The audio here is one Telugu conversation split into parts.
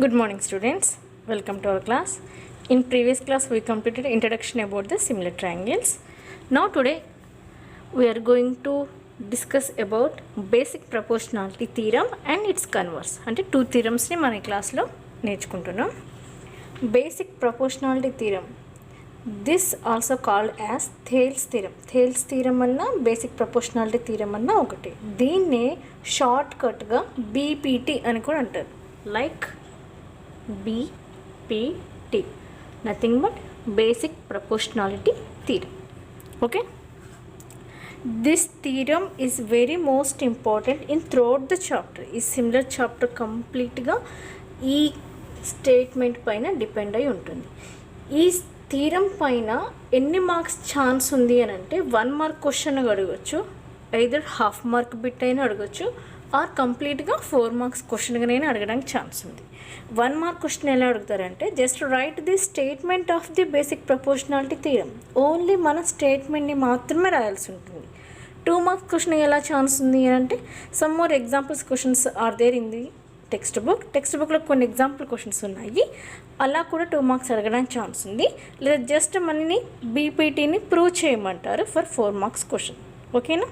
Good morning students, welcome to our class. In previous class we completed introduction about the similar triangles. Now today we are going to discuss about basic proportionality theorem and its converse. అంటే two theorems ని మన class లో నేర్చుకుంటున్నాం. Basic proportionality theorem, this also called as Thales theorem. Thales theorem అన్న basic proportionality theorem అన్న ఒకటి. దీన్నే షార్ట్ కట్ గా BPT అని కూడా అంటారు. Like BPT, nothing but basic proportionality theorem. Okay, this theorem is very most important in throughout the chapter. Is similar chapter complete ga ee statement paina depend ayi untundi. Ee theorem paina enni marks chance undi ani ante 1 mark question adugachchu, either half mark bit aina adugachchu or complete ga 4 marks question ga nenu adagadaniki chance undi. 1 mark question ఎలా అడుగుతారంటే just write the statement of the basic proportionality theorem, only మన స్టేట్మెంట్ని మాత్రమే రాయాల్సి ఉంటుంది. 2 మార్క్స్ క్వశ్చన్ ఎలా ఛాన్స్ ఉంది అంటే some more examples questions are there in the text బుక్లో కొన్ని ఎగ్జాంపుల్ క్వశ్చన్స్ ఉన్నాయి, అలా కూడా 2 మార్క్స్ అడగడానికి ఛాన్స్ ఉంది. లేదా జస్ట్ మనని బీపీటీని ప్రూవ్ చేయమంటారు ఫర్ 4 మార్క్స్ క్వశ్చన్. ఓకేనా,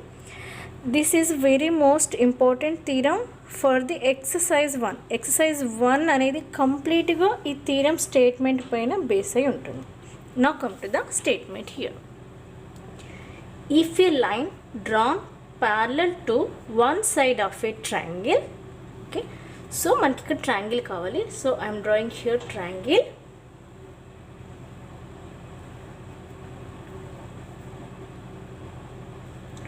this is very most important theorem for the exercise 1. Exercise 1 అనేది కంప్లీట్గా ఈ థియరం స్టేట్మెంట్ పైన బేస్ అయి ఉంటుంది. Now come to the statement here. If A line drawn parallel to one side of a triangle, okay, so మనకి ఇక్కడ ట్రయాంగిల్ కావాలి. So I'm drawing here triangle.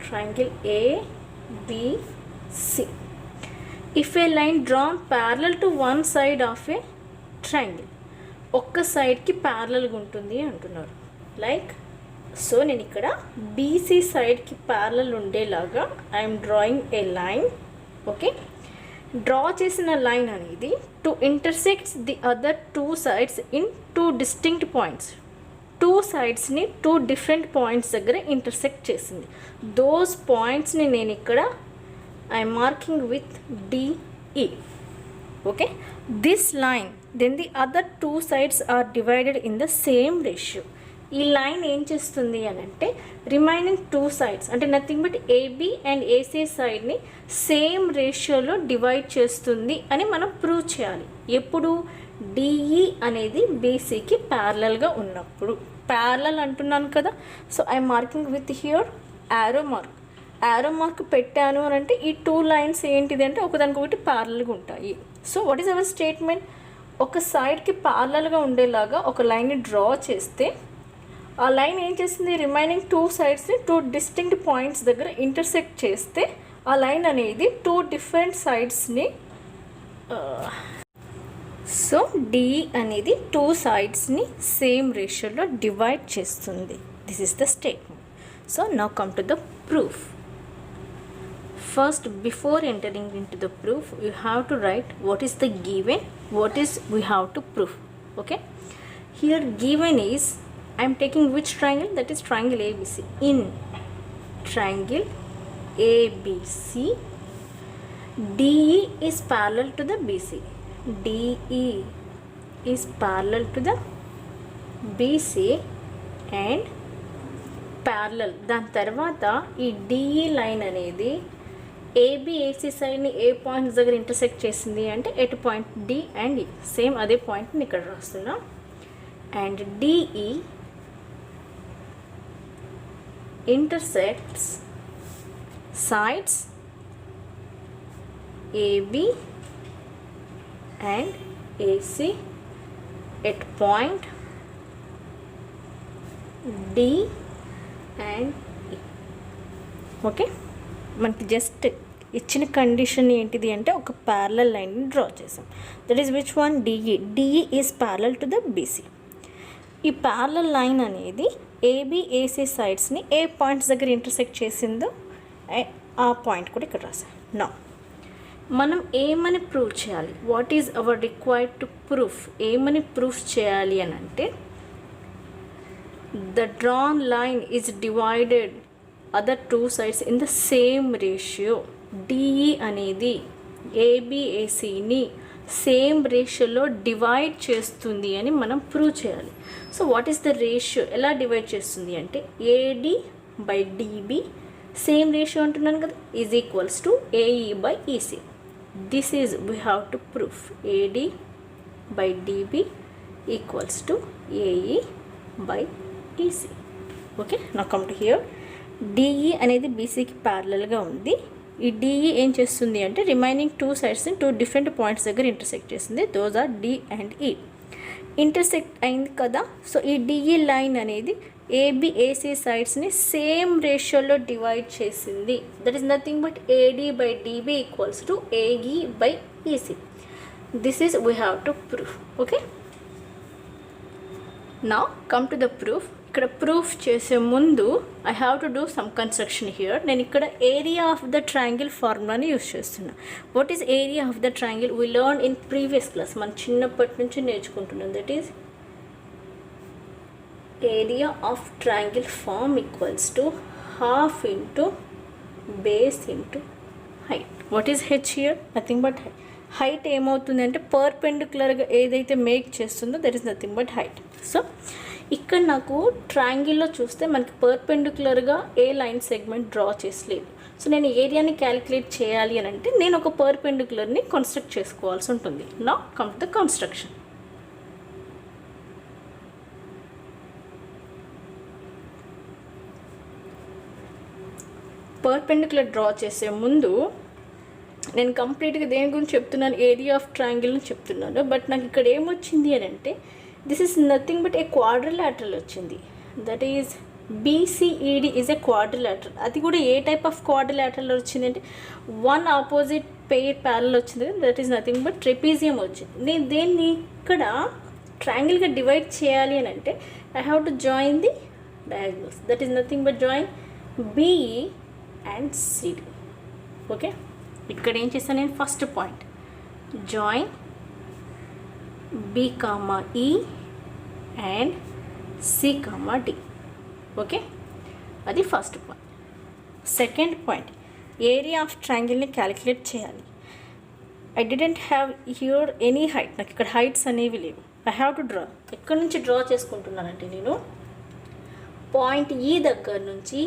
Triangle ABC. If a line drawn parallel to one side of a triangle, ఒక్క సైడ్కి ప్యారలల్గా ఉంటుంది అంటున్నారు. లైక్ సో నేను ఇక్కడ బీసీ సైడ్కి ప్యారలల్ ఉండేలాగా I'm drawing a line. Okay, draw చేసిన లైన్ అనేది to intersects the other 2 sides in 2 distinct points. 2 sidesని 2 different points దగ్గర ఇంటర్సెక్ట్ చేసింది. దోస్ పాయింట్స్ని నేను ఇక్కడ I'm marking with DE. Okay, this line then the other 2 sides are divided in the same ratio. ఈ లైన్ ఏం చేస్తుంది అని అంటే రిమైనింగ్ 2 sides అంటే nothing but AB and AC సైడ్ని సేమ్ రేషియోలో డివైడ్ చేస్తుంది అని మనం ప్రూవ్ చేయాలి. ఎప్పుడు? డిఈ అనేది బీసీకి ప్యారలల్గా ఉన్నప్పుడు. ప్యారలల్ అంటున్నాను కదా, so I'm marking with here arrow mark పెట్టాను అని అంటే ఈ 2 lines ఏంటిది అంటే ఒకదానికొకటి ప్యారలల్గా ఉంటాయి. So what is our statement? ఒక సైడ్కి ప్యారలల్గా ఉండేలాగా ఒక లైన్ని డ్రా చేస్తే ఆ లైన్ ఏం చేస్తుంది? రిమైనింగ్ 2 sidesని 2 distinct points దగ్గర ఇంటర్సెక్ట్ చేస్తే ఆ లైన్ అనేది 2 different sidesని సో డిఈ అనేది 2 sidesని సేమ్ రేషియోలో డివైడ్ చేస్తుంది. This is the statement. So now come to the proof. First before entering in to the proof you have to right what is the given, what is we have to proof. Okay, here given is I am taking which triangle? That is triangle ABC. In triangle ABC, DE is parallel to the BC. DE is parallel to the BC and parallel. దాని తర్వాత ఈ DE లైన్ అనేది ఏబిఏసి సైడ్ని ఏ పాయింట్స్ దగ్గర ఇంటర్సెక్ట్ చేసింది అంటే at point D and E. Same అదే పాయింట్ని ఇక్కడ రాస్తున్నాం. And DE intersects sides AB and AC at point D and E. Okay, మనకి జస్ట్ ఇచ్చిన కండిషన్ ఏంటిది అంటే ఒక ప్యారలల్ లైన్ని డ్రా చేసాం. That is which one? DE is parallel to the BC. ఈ ప్యారలల్ లైన్ అనేది ఏబిఏసి సైడ్స్ని ఏ పాయింట్స్ దగ్గర ఇంటర్సెక్ట్ చేసిందో ఆ పాయింట్ కూడా ఇక్కడ రాసాం. నా మనం ఏమని ప్రూవ్ చేయాలి? What is our required to proof? ఏమని ప్రూఫ్ చేయాలి అని అంటే the drawn line is divided other 2 sides in the same ratio. DE అనేది ఏబిఏసిని సేమ్ రేషియోలో డివైడ్ చేస్తుంది అని మనం ప్రూవ్ చేయాలి. So what is the ratio, ఎలా డివైడ్ చేస్తుంది అంటే AD by dB same ratio అంటున్నాను కదా, is equals to AE by EC. This is we have to proof AD by DB equals to AE by EC. Okay, నా కమ్ టు హియర్. డిఈ అనేది బీసీకి ప్యారలల్గా ఉంది. ఈ డిఈ ఏం చేస్తుంది అంటే రిమైనింగ్ 2 సైడ్స్ని 2 డిఫరెంట్ పాయింట్స్ దగ్గర ఇంటర్సెక్ట్ చేస్తుంది. Those are D and E. Intersect అయింది కదా, సో ఈ డిఈ లైన్ అనేది ఏబి ఏసీ సైడ్స్ని సేమ్ రేషియోలో డివైడ్ చేసింది. That is nothing but AD by DB equals to AE by EC. This is we have to proof. Okay, now come to the proof. ఇక్కడ ప్రూఫ్ చేసే ముందు I have to do some construction here. నేను ఇక్కడ ఏరియా ఆఫ్ ద ట్రయాంగిల్ ఫార్ములాని యూస్ చేస్తున్నా. What is area of the triangle? We learn in previous class, మనం చిన్నప్పటి నుంచి నేర్చుకుంటున్నాం. That is area of triangle form equals to half into base into height. What is H here? Nothing but height. Height ఏమవుతుందంటే పర్పెండిక్యులర్గా ఏదైతే మేక్ చేస్తుందో that is nothing but height. So ఇక్కడ నాకు ట్రయాంగిల్లో చూస్తే మనకి పర్పెండిక్యులర్గా ఏ లైన్ సెగ్మెంట్ డ్రా చేసలేదు. సో నేను ఏరియాని క్యాలిక్యులేట్ చేయాలి అని అంటే నేను ఒక పర్పెండిక్యులర్ని కన్స్ట్రక్ట్ చేసుకోవాల్సి ఉంటుంది. Now come to the construction. Perpendicular draw చేసే ముందు నేను కంప్లీట్గా దేని గురించి చెప్తున్నాను, ఏరియా ఆఫ్ ట్రయాంగిల్ని చెప్తున్నాను. బట్ నాకు ఇక్కడ ఏమొచ్చింది అని అంటే this is nothing but a quadrilateral వచ్చింది. That is BCED is a quadrilateral. అది కూడా ఏ టైప్ ఆఫ్ క్వాడ్రిలాటరల్ వచ్చింది అంటే 1 ఆపోజిట్ పెయిర్ ప్యారల్ వచ్చింది. That is nothing but trapezium వచ్చింది. నేను దేన్ని ఇక్కడ ట్రయాంగిల్గా డివైడ్ చేయాలి అని అంటే I have to join the diagonals. That is nothing but join BE and CD. Okay, ఇక్కడ ఏం చేస్తాను నేను, first point join B comma E and C comma D. Okay, అది first point. Second point, area of ట్రయాంగిల్ని క్యాలిక్యులేట్ చేయాలి. I didn't have here any height. నాకు ఇక్కడ హైట్స్ అనేవి లేవు. I have to draw. ఎక్కడి నుంచి డ్రా చేసుకుంటున్నానంటే నేను పాయింట్ ఈ దగ్గర నుంచి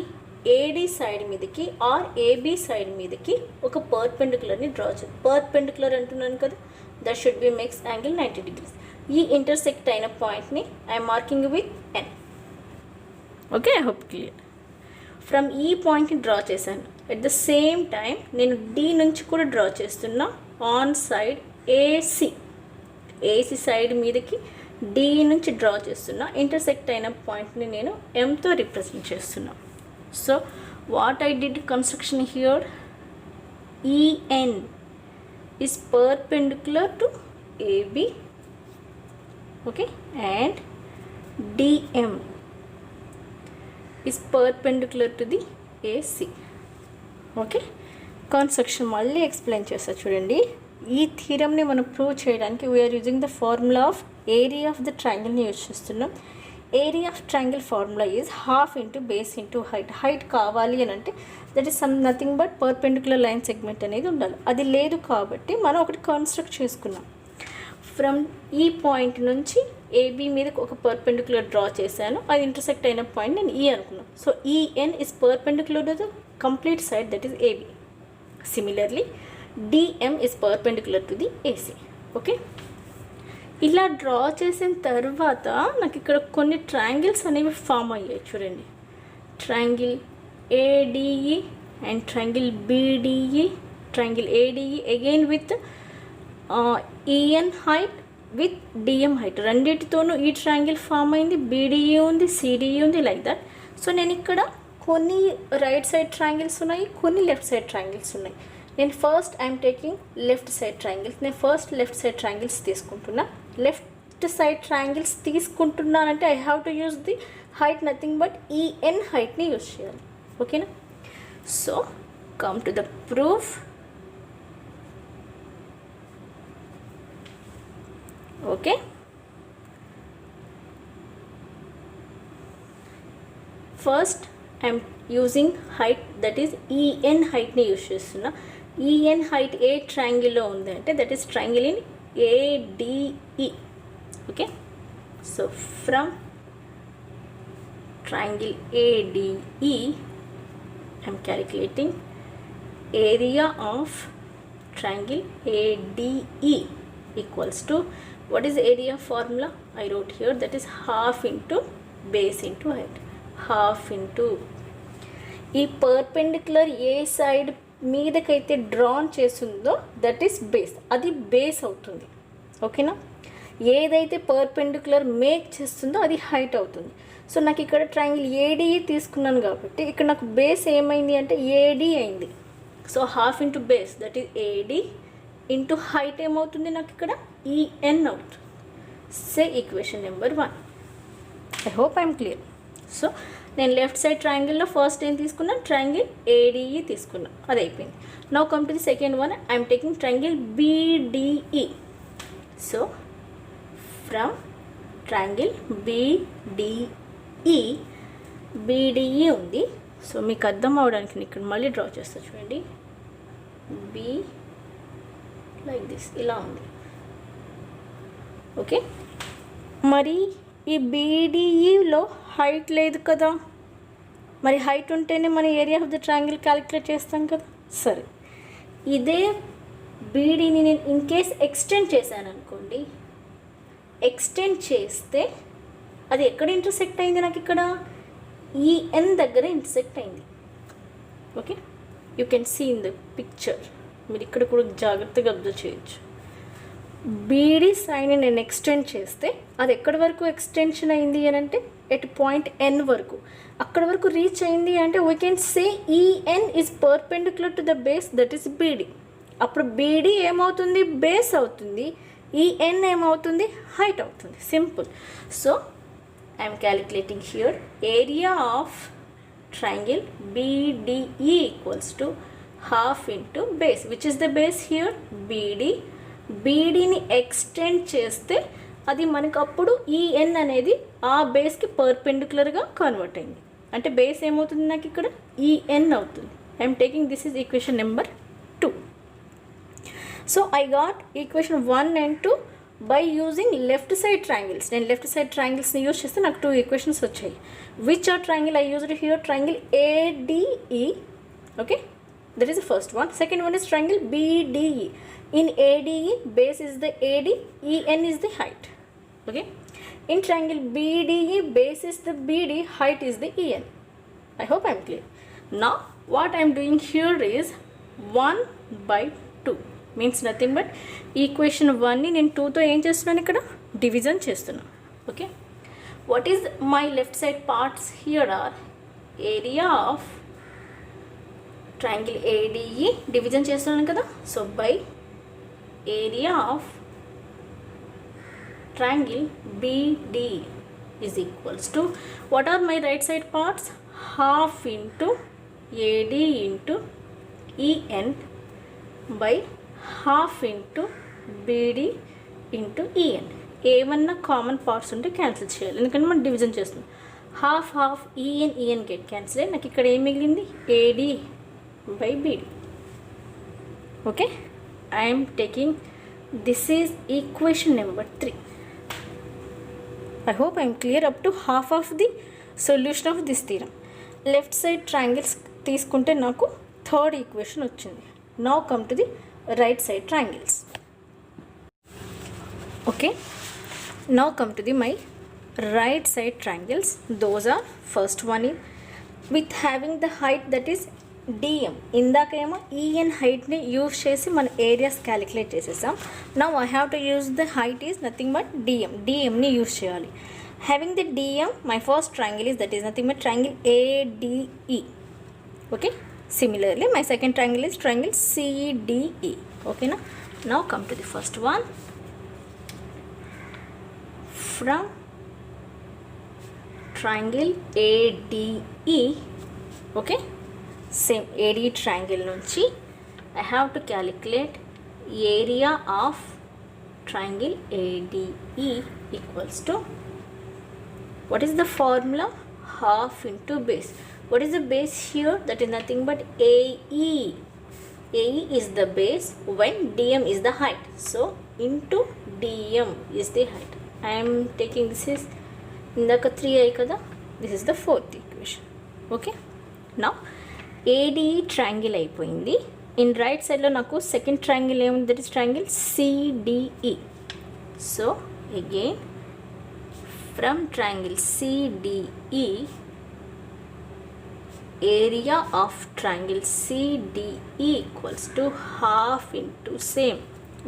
ఏడి సైడ్ మీదకి ఆర్ ఏబి సైడ్ మీదకి ఒక పర్పెండిక్యులర్ని డ్రా చేయాలి. పర్పెండిక్యులర్ అంటున్నాను కదా, that should be makes angle 90 degrees. ఈ ఇంటర్సెక్ట్ అయిన పాయింట్ని I'm marking with N. Okay, I hope clear. From ఈ పాయింట్ని డ్రా చేశాను. ఎట్ ద సేమ్ టైం నేను డి నుంచి కూడా డ్రా చేస్తున్నా on side AC. AC side మీదకి డి నుంచి డ్రా చేస్తున్నా. ఇంటర్సెక్ట్ అయిన పాయింట్ని నేను ఎంతో రిప్రజెంట్ చేస్తున్నా. So what I did construction here, EN is perpendicular to AB, okay, and DM is perpendicular to the AC. Okay, construction మళ్ళీ ఎక్స్ప్లెయిన్ చేస్తా చూడండి. ఈ థీరమ్ని మనం ప్రూవ్ చేయడానికి we're using the formula of area of the ట్రయాంగిల్ని యూజ్ చేస్తున్నాం. Area of triangle formula is half into base into height. Height కావాలి అని అంటే that is nothing but perpendicular line segment అనేది ఉండాలి. అది లేదు కాబట్టి మనం ఒకటి కన్స్ట్రక్ట్ చేసుకున్నాం. ఫ్రమ్ ఈ పాయింట్ నుంచి ఏబీ మీద ఒక పర్పెండిక్యులర్ డ్రా చేశాను. అది ఇంటర్సెక్ట్ అయిన పాయింట్ నేను ఈ అనుకున్నాను. So EN is perpendicular to the complete side that is AB. Similarly DM is perpendicular to the AC. Okay, ఇలా డ్రా చేసిన తర్వాత నాకు ఇక్కడ కొన్ని ట్రయాంగిల్స్ అనేవి ఫామ్ అయ్యాయి చూడండి. Triangle ADE and triangle BDE, triangle ADE again with EN height with DM height. రెండింటితోనూ ఈ ట్రయాంగిల్ ఫామ్ అయింది. బీడిఈ ఉంది, సిడిఈ ఉంది, లైక్ దట్. సో నేను ఇక్కడ కొన్ని రైట్ సైడ్ ట్రయాంగిల్స్ ఉన్నాయి, కొన్ని లెఫ్ట్ సైడ్ ట్రయాంగిల్స్ ఉన్నాయి. నేను first I'm taking left side triangles. నేను ఫస్ట్ లెఫ్ట్ సైడ్ ట్రయాంగిల్స్ తీసుకుంటున్నా. లెఫ్ట్ సైడ్ ట్రయాంగిల్స్ తీసుకుంటున్నానంటే I have to use the height nothing but EN హైట్ని యూజ్ చేయాలి. ఓకేనా? So come to the proof. Okay, first I'm using height that is EN హైట్ని యూజ్ చేస్తున్నా. ఈఎన్ హైట్ ఏ ట్రయాంగిల్లో ఉంది అంటే that is triangle in ADE. Okay, so from triangle ADE, I am calculating area of triangle ADE equals to, what is the area formula? I wrote here, that is half into base into height. Half into ఈ పర్పెండిక్యులర్ ఏ సైడ్ మీదకైతే డ్రాన్ చేస్తుందో దట్ ఈస్ బేస్, అది బేస్ అవుతుంది. ఓకేనా, ఏదైతే పర్పెండిక్యులర్ మేక్ చేస్తుందో అది హైట్ అవుతుంది. సో నాకు ఇక్కడ ట్రయాంగిల్ ఏడీఈ తీసుకున్నాను కాబట్టి ఇక్కడ నాకు బేస్ ఏమైంది అంటే ఏడీ అయింది. So half into base that is AD into height ఏమవుతుంది నాకు ఇక్కడ ఈఎన్ అవుతుంది. Say equation number 1. I hope I'm clear. So నేను లెఫ్ట్ సైడ్ ట్రయాంగిల్లో ఫస్ట్ ఏం తీసుకున్నాను, ట్రయాంగిల్ ఏడీఈ తీసుకున్నాను, అది అయిపోయింది. Now come to the second one, I'm taking triangle BDE. So from triangle BDE, BDE ఉంది. సో మీకు అర్థం అవడానికి నేను ఇక్కడ మళ్ళీ డ్రా చేస్తా చూడండి. బీ లైక్ దిస్, ఇలా ఉంది. ఓకే, మరి ఈ బీడీఈలో హైట్ లేదు కదా, మరి హైట్ ఉంటేనే మన area of the triangle calculate చేస్తాం కదా. సరే, ఇదే బీడీని నేను ఇన్ కేస్ ఎక్స్టెండ్ చేశాను అనుకోండి, ఎక్స్టెండ్ చేస్తే అది ఎక్కడ ఇంటర్సెక్ట్ అయింది నాకు ఇక్కడ ఈఎన్ దగ్గర ఇంటర్సెక్ట్ అయింది. Okay, you can see in the picture, మీరు ఇక్కడ కూడా జాగ్రత్తగా అబ్జర్వ్ చేయొచ్చు. బీడీ సైన్ నేను ఎక్స్టెండ్ చేస్తే అది ఎక్కడి వరకు ఎక్స్టెన్షన్ అయింది అని అంటే ఎట్ పాయింట్ ఎన్ వరకు, అక్కడ వరకు రీచ్ అయింది అంటే we can say EN is perpendicular to the base that is BD. అప్పుడు బీడీ ఏమవుతుంది, బేస్ అవుతుంది, ఈఎన్ ఏమవుతుంది, హైట్ అవుతుంది. Simple. So I'm calculating here area of triangle BDE equals to half into base, which is the base here BD. BDని ఎక్స్టెండ్ చేస్తే అది మనకు అప్పుడు ఈఎన్ అనేది ఆ బేస్కి పర్పెండిక్యులర్గా కన్వర్ట్ అయింది. అంటే బేస్ ఏమవుతుంది నాకు ఇక్కడ ఈఎన్ అవుతుంది. I'm taking this is equation number 2. So I got equation 1 and 2 by using left side triangles. నేను లెఫ్ట్ సైడ్ ట్రయాంగిల్స్ని యూజ్ చేస్తే నాకు 2 ఈక్వేషన్స్ వచ్చాయి. Which are triangle I used here, triangle ADE. Okay, that is the first one. Second one is triangle BDE. In ADE, base is the AD, EN is the height. Okay, in triangle BDE, base is the BD, height is the EN. I hope I am clear. Now what I am doing here is 1/2 means nothing but equation 1 ni nenu 2 tho em chestunnanu ikkada division chestunnanu. Okay, what is my left side parts here are area of triangle ADE division చేస్తున్నాను కదా. So by area of triangle BD is equals to, what are my right side parts, half into AD into EN by half into BD into EN. ఏమన్నా కామన్ పార్ట్స్ ఉంటే క్యాన్సిల్ చేయాలి, ఎందుకంటే మనం డివిజన్ చేస్తున్నాం. Half half EN get cancel అయ్యి నాకు ఇక్కడ ఏం మిగిలింది, AD by BD. Okay, I am taking, this is equation number 3. I hope I am clear up to half of the solution of this theorem. Left side triangles తీసుకుంటే నాకు థర్డ్ ఈక్వేషన్ వచ్చింది. Now come to the right side triangles. Okay, now come to the my right side triangles. Those are, first one is with having the height that is DM. ఇందాకేమో ఈఎన్ హైట్ని యూజ్ చేసి మన ఏరియాస్ క్యాలిక్యులేట్ చేసేసాం. Now I have to use the height is nothing but DM. డిఎంని యూజ్ చేయాలి. Having the DM, my first triangle is that is nothing but triangle ADE. Okay, similarly my second triangle is triangle CDE. ఓకేనా, now come to the first one. From triangle ADE, okay, same AD triangle నుంచి I have to calculate area of triangle ADE equals to, what is the formula, half into base. What is the base here, that is nothing but AE. AE is the base when DM is the height. So into DM is the height. I am taking this is indaka 3i kada, this is the fourth equation. Okay, now ADE triangle అయిపోయింది. In right side లో నాకు second triangle ఏముంది, that is triangle CDE. So again from triangle CDE, area of triangle CDE equals to half into same.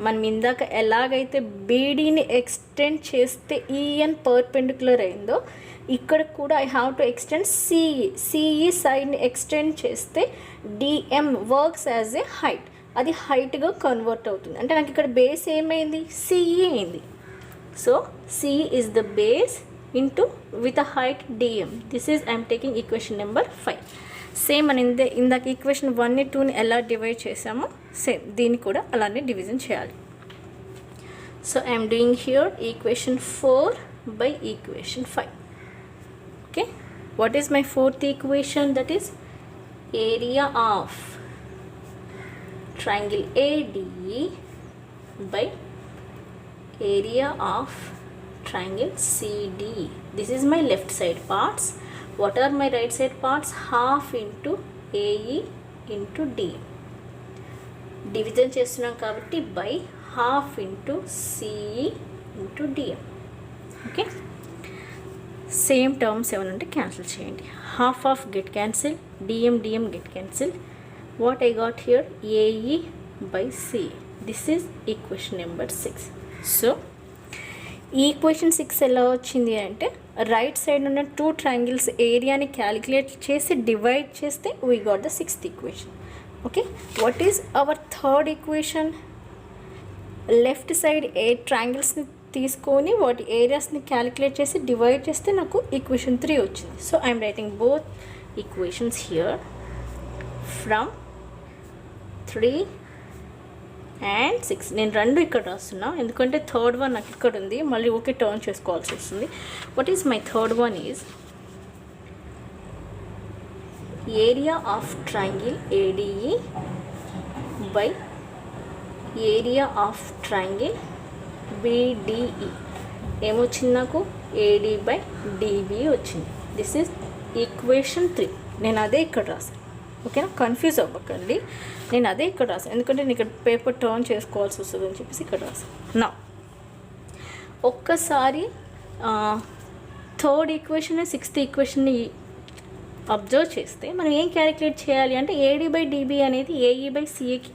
మనం ఇందాక ఎలాగైతే బీడీని ఎక్స్టెండ్ చేస్తే ఈఎన్ పర్పెండిక్యులర్ అయిందో ఇక్కడ కూడా I have to extend CE సైడ్ని ఎక్స్టెండ్ చేస్తే DM works as a height, అది హైట్గా కన్వర్ట్ అవుతుంది. అంటే నాకు ఇక్కడ బేస్ ఏమైంది, సిఈ అయింది. So CE is the base into with a height DM. This is I'm taking equation number 5. Same అని ఇందాక ఈక్వేషన్ 1ని 2ని ఎలా డివైడ్ చేసామో సేమ్ దీన్ని కూడా అలానే డివిజన్ చేయాలి. So I'm doing here equation 4 by equation 5. Okay, what is my fourth equation? That is area of triangle ADE by area of triangle CDE. This is my left side parts. What are my right side parts? Half into AE into D. Division చేస్తున్నాం కాబట్టి by half into CE into DM. Okay, same terms ఏమైనా ఉంటే క్యాన్సిల్ చేయండి. Half of get cancel, DM get cancel. What I got here, AE by C. This is equation number 6. So ఈ ఈక్వేషన్ 6 ఎలా వచ్చింది అంటే రైట్ సైడ్ ఉన్న 2 ట్రయాంగిల్స్ ఏరియాని క్యాలిక్యులేట్ చేసి డివైడ్ చేస్తే we got the 6th equation. Okay, what is our third equation? Left side 8 ట్రయాంగిల్స్ని తీసుకొని వాటి ఏరియాస్ని క్యాలిక్యులేట్ చేసి డివైడ్ చేస్తే నాకు ఈక్వేషన్ 3 వచ్చింది. So I'm writing both equations here from 3 and 6. నేను 2 ఇక్కడ రాస్తున్నా ఎందుకంటే థర్డ్ వన్ నాకు ఇక్కడ ఉంది, మళ్ళీ ఓకే టర్న్ చేసుకోవాల్సి వస్తుంది. What is my third one is area of triangle ADE by area of triangle BDE. ఏమొచ్చింది నాకు, AD by DB వచ్చింది. This is equation 3. నేను అదే ఇక్కడ రాసాను. ఓకేనా, కన్ఫ్యూజ్ అవ్వకండి, నేను అదే ఇక్కడ రాసాను ఎందుకంటే నేను ఇక్కడ పేపర్ టర్న్ చేసుకోవాల్సి వస్తుంది అని చెప్పేసి ఇక్కడ రాసాను. నా ఒక్కసారి థర్డ్ ఈక్వేషన్ 6th ఈక్వేషన్ని అబ్జర్వ్ చేస్తే మనం ఏం క్యాలిక్యులేట్ చేయాలి అంటే AD by DB అనేది AE by CAకి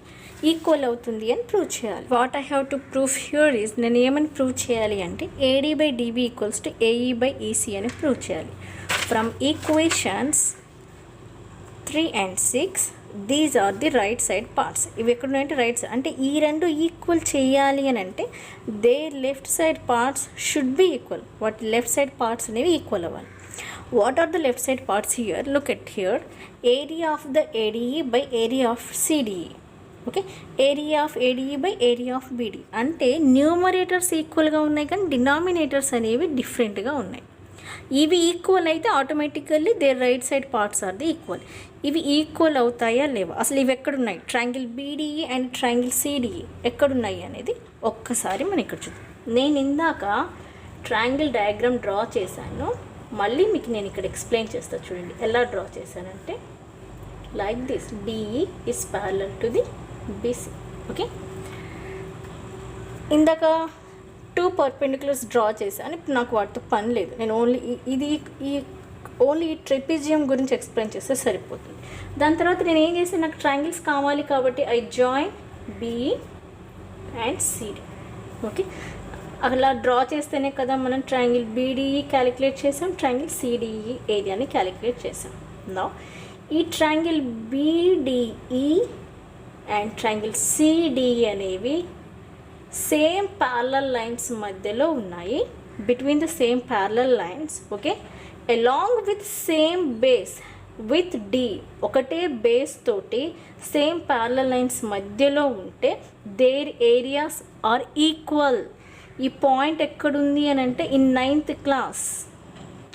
ఈక్వల్ అవుతుంది అని ప్రూవ్ చేయాలి. What I have to prove here is, నేను ఏమని ప్రూవ్ చేయాలి అంటే AD by DB equals to AE by EC అని ప్రూవ్ చేయాలి. From equations 3 and 6 these are the right side parts. ఇవి ఎక్కడున్నాయంటే రైట్ సైడ్, అంటే ఈ రెండు ఈక్వల్ చేయాలి అని అంటే they left side parts should be equal. వాటి లెఫ్ట్ సైడ్ పార్ట్స్ అనేవి ఈక్వల్ అవ్వాలి. What are the left side parts here? Look at here, area of the ADE by area of CDE. Okay, area of ADE by area of BD. అంటే న్యూమరేటర్స్ ఈక్వల్గా ఉన్నాయి కానీ డినామినేటర్స్ అనేవి డిఫరెంట్గా ఉన్నాయి. ఇవి ఈక్వల్ అయితే automatically their right side parts are the equal. ఇవి ఈక్వల్ అవుతాయా లేవా, అసలు ఇవి ఎక్కడున్నాయి, triangle BDE and triangle CDE ఎక్కడున్నాయి అనేది ఒక్కసారి మనం ఇక్కడ చూద్దాం. నేను ఇందాక ట్రయాంగిల్ డయాగ్రామ్ డ్రా చేశాను, మళ్ళీ మీకు నేను ఇక్కడ ఎక్స్ప్లెయిన్ చేస్తాను. చూడండి ఎలా డ్రా చేశానంటే like this, DE is parallel to the BC. Okay, ఇందాక 2 పర్పెండిక్యులర్స్ డ్రా చేశాను, ఇప్పుడు నాకు వాటితో పని లేదు. నేను ఓన్లీ ఓన్లీ ఈ ట్రెపిజియం గురించి ఎక్స్ప్లెయిన్ చేస్తే సరిపోతుంది. దాని తర్వాత నేను ఏం చేశాను, నాకు ట్రయాంగిల్స్ కావాలి కాబట్టి I join BE and CD. Okay, అలా డ్రా చేస్తేనే కదా మనం ట్రయాంగిల్ BDE క్యాలిక్యులేట్ చేసాం, ట్రయాంగిల్ CDE ఏరియాని క్యాలిక్యులేట్ చేసాం. నా ఈ triangle BDE and triangle CDE అనేవి సేమ్ ప్యారలల్ లైన్స్ మధ్యలో ఉన్నాయి, between the same parallel lines. Okay, along with same base with D, ఒకటే బేస్ తోటి సేమ్ ప్యారలల్ లైన్స్ మధ్యలో ఉంటే దేర్ ఏరియాస్ ఆర్ ఈక్వల్. ఈ పాయింట్ ఎక్కడుంది అని అంటే in 9th class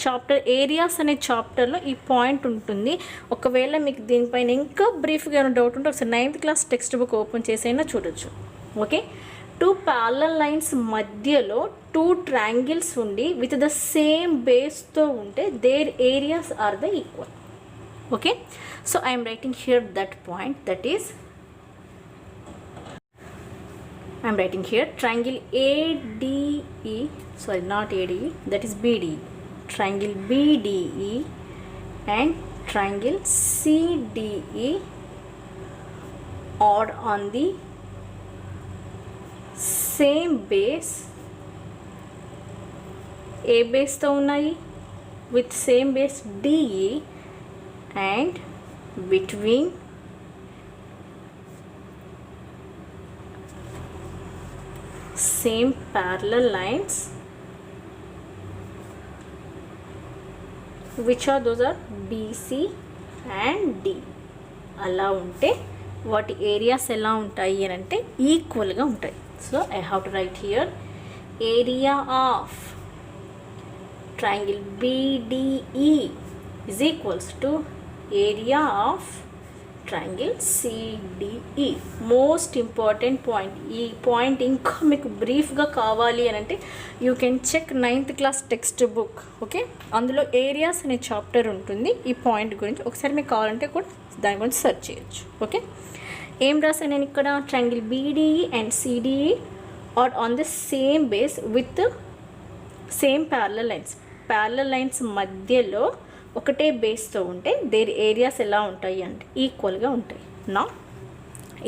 chapter areas అనే చాప్టర్లో ఈ పాయింట్ ఉంటుంది. ఒకవేళ మీకు దీనిపైన ఇంకా బ్రీఫ్గా ఏమైనా డౌట్ ఉంటే ఒకసారి 9th class text book open చేసైనా చూడొచ్చు. ఓకే, టూ ప్యారలల్ లైన్స్ మధ్యలో టూ ట్రయాంగిల్స్ ఉండి విత్ ద సేమ్ బేస్తో ఉంటే their areas are the equal. Okay, so I'm writing here that point, that is I'm writing here triangle ADE, sorry not ADE, that is BDE, triangle BDE and triangle CDE are on the same base, A base తో ఉన్నాయి with same base DE and between same parallel lines, which are those are BC and D. అలా ఉంటే వాటి ఏరియాస్ ఎలా ఉంటాయి అని అంటే ఈక్వల్గా ఉంటాయి. So I have to write here area of triangle BDE is equals to area of triangle CDE. Most important point. ఈ పాయింట్ ఇంకా మీకు బ్రీఫ్గా కావాలి అని అంటే you can check 9th class text book. Okay, అందులో ఏరియాస్ అనే చాప్టర్ ఉంటుంది. ఈ పాయింట్ గురించి ఒకసారి మీకు కావాలంటే కూడా దాని గురించి సెర్చ్ చేయొచ్చు. ఓకే, ఏం రాసాను నేను ఇక్కడ? Triangle BDE and CDE are on the same base with same parallel lines. Parallel lines మధ్యలో ఒకటే బేస్తో ఉంటే దేని ఏరియాస్ ఎలా ఉంటాయి అంటే ఈక్వల్గా ఉంటాయి. నా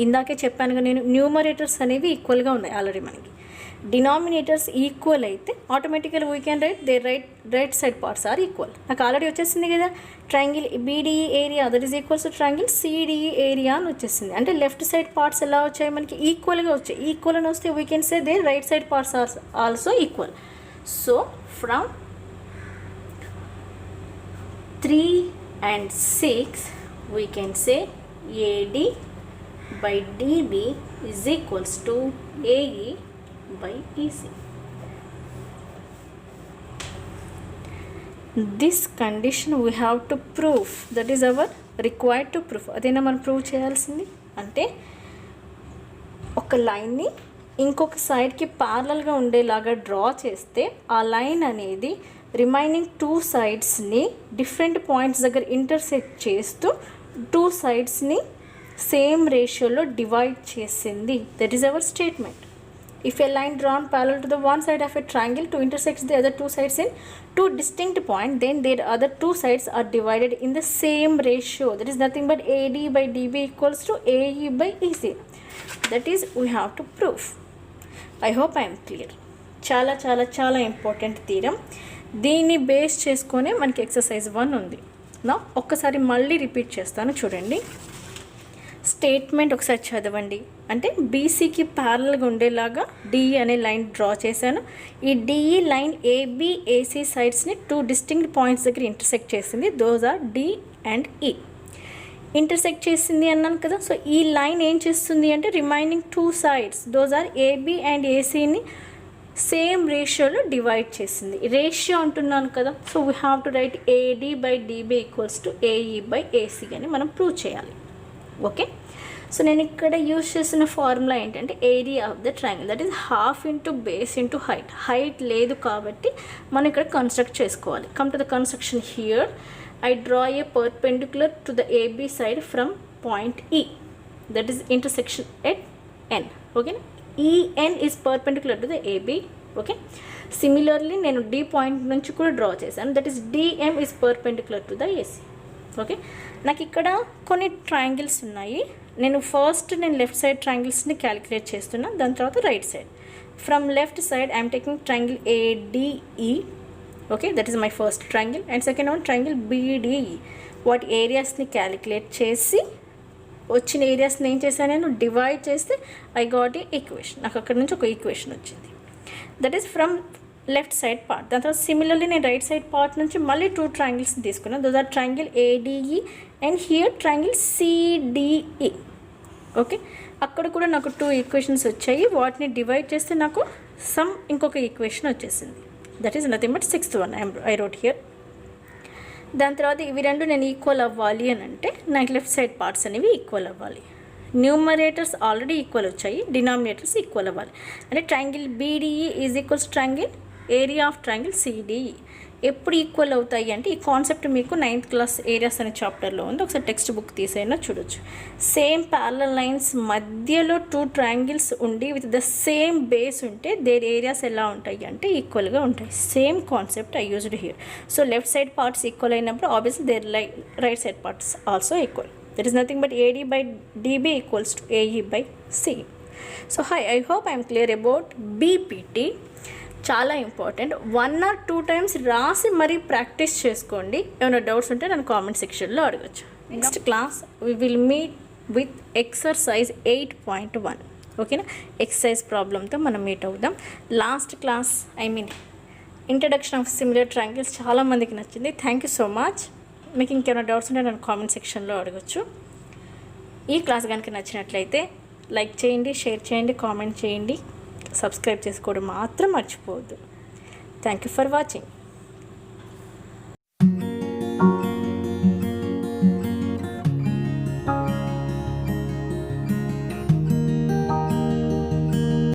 ఇందాకే చెప్పానుగా నేను, న్యూమరేటర్స్ అనేవి ఈక్వల్గా ఉన్నాయి ఆల్రెడీ మనకి. డినామినేటర్స్ ఈక్వల్ అయితే automatically we can write the right side parts are equal. నాకు ఆల్రెడీ వచ్చేసింది కదా, triangle BDE area that is equals to triangle CDE area అని వచ్చేసింది. అంటే లెఫ్ట్ సైడ్ పార్ట్స్ ఎలా వచ్చాయి మనకి? ఈక్వల్గా వచ్చాయి. ఈక్వల్ అని వస్తే we can say they right side parts are also equal. So from 3 and 6 we can say AD by DB is equals to AE by EC. This condition we have to prove, that is our required to prove. అదేనా మనం ప్రూవ్ చేయాల్సింది. అంటే ఒక లైన్ని ఇంకొక సైడ్కి ప్యారలల్గా ఉండేలాగా డ్రా చేస్తే ఆ లైన్ అనేది రిమైనింగ్ 2 సైడ్స్ని డిఫరెంట్ పాయింట్స్ దగ్గర ఇంటర్సెక్ట్ చేస్తూ 2 సైడ్స్ని సేమ్ రేషియోలో డివైడ్ చేసింది. That is our statement. If a line drawn parallel to the one side of a triangle to intersects the other 2 sides in 2 distinct points, then their other 2 sides are divided in the same ratio. That is nothing but AD by DB equals to AE by EC. That is we have to prove. I hope I am clear. చాలా చాలా చాలా ఇంపార్టెంట్ థీరం. దీన్ని బేస్ చేసుకొని మనకి ఎక్సర్సైజ్ 1 ఉంది. నా ఒక్కసారి మళ్ళీ రిపీట్ చేస్తాను చూడండి. స్టేట్మెంట్ ఒకసారి చదవండి. అంటే బీసీకి ప్యారలల్గా ఉండేలాగా డిఈ అనే లైన్ డ్రా చేశాను. ఈ డిఈ లైన్ ఏబిఏసి సైడ్స్ని 2 distinct పాయింట్స్ దగ్గర ఇంటర్సెక్ట్ చేసింది. Those are D and E. Intersect చేసింది అన్నాను కదా. సో ఈ లైన్ ఏం చేస్తుంది అంటే remaining 2 sides those are AB and ఏసీని సేమ్ రేషియోలో డివైడ్ చేసింది. రేషియో అంటున్నాను కదా. So we have to write AD by DB equals to AE by AC అని మనం ప్రూవ్ చేయాలి. ఓకే, సో నేను ఇక్కడ యూజ్ చేసిన ఫార్ములా ఏంటంటే area of the triangle that is half into base into height. Height లేదు కాబట్టి మనం ఇక్కడ కన్స్ట్రక్ట్ చేసుకోవాలి. Come to the construction here. I draw a perpendicular to the AB side from point E, that is intersection at N. Okay, EN is perpendicular to the AB. Okay, similarly నేను D పాయింట్ నుంచి కూడా డ్రా చేశాను. That is DM is perpendicular to the AC. Okay, నాకు ఇక్కడ కొన్ని ట్రయాంగిల్స్ ఉన్నాయి. నేను లెఫ్ట్ సైడ్ ట్రయాంగిల్స్ని క్యాలిక్యులేట్ చేస్తున్నా, దాని తర్వాత right side. From left side I'm taking triangle ADE. Okay, that is my first triangle. And second one triangle BDE. వాటి ఏరియాస్ని క్యాలిక్యులేట్ చేసి వచ్చిన ఏరియాస్ని ఏం చేశాను నేను డివైడ్ చేస్తే ఐ గాట్ ఏ ఈక్వేషన్. నాకు అక్కడ నుంచి ఒక ఈక్వేషన్ వచ్చింది. That is from left side part. దాని తర్వాత సిమిలర్లీ నేను రైట్ సైడ్ పార్ట్ నుంచి మళ్ళీ 2 ట్రయాంగిల్స్ని తీసుకున్నాను. Those are triangle ADE and here triangle CDE. Okay, అక్కడ కూడా నాకు 2 ఈక్వేషన్స్ వచ్చాయి. వాటిని డివైడ్ చేస్తే నాకు ఇంకొక ఈక్వేషన్ వచ్చేసింది. That is nothing but 6th one I wrote here. దాని తర్వాత ఇవి రెండు నేను ఈక్వల్ అవ్వాలి అని అంటే నాకు లెఫ్ట్ సైడ్ పార్ట్స్ అనేవి ఈక్వల్ అవ్వాలి. న్యూమరేటర్స్ ఆల్రెడీ ఈక్వల్ వచ్చాయి, డినామినేటర్స్ ఈక్వల్ అవ్వాలి. అంటే triangle BDE is equals triangle area of triangle CDE. ఎప్పుడు ఈక్వల్ అవుతాయి అంటే ఈ కాన్సెప్ట్ మీకు 9th క్లాస్ ఏరియాస్ అనే చాప్టర్లో ఉంది, ఒకసారి టెక్స్ట్ బుక్ తీసైనా చూడొచ్చు. సేమ్ ప్యారలల్ లైన్స్ మధ్యలో 2 ట్రయాంగిల్స్ ఉండి విత్ ద సేమ్ బేస్ ఉంటే దేర్ ఏరియాస్ ఎలా ఉంటాయి అంటే ఈక్వల్గా ఉంటాయి. Same concept I used here. So left side parts equal అయినప్పుడు obviously their right side parts also equal. That is nothing but AD by DB equals to AE by C. So I hope I'm clear about BPT. చాలా ఇంపార్టెంట్. 1 or 2 times రాసి మరీ ప్రాక్టీస్ చేసుకోండి. ఏమైనా డౌట్స్ ఉంటే నన్ను కామెంట్ సెక్షన్లో అడగచ్చు. Next class we will meet with exercise 8.1. ఓకేనా, ఎక్సర్సైజ్ ప్రాబ్లంతో మనం మీట్ అవుదాం. Last class introduction of similar triangles చాలామందికి నచ్చింది. Thank you so much. మీకు ఇంకేమైనా డౌట్స్ ఉంటే నన్ను కామెంట్ సెక్షన్లో అడగచ్చు. ఈ క్లాస్ కనుక నచ్చినట్లయితే లైక్ చేయండి, షేర్ చేయండి, కామెంట్ చేయండి, సబ్స్క్రైబ్ చేసుకోవడం మాత్రం మర్చిపోవద్దు. Thank you for watching.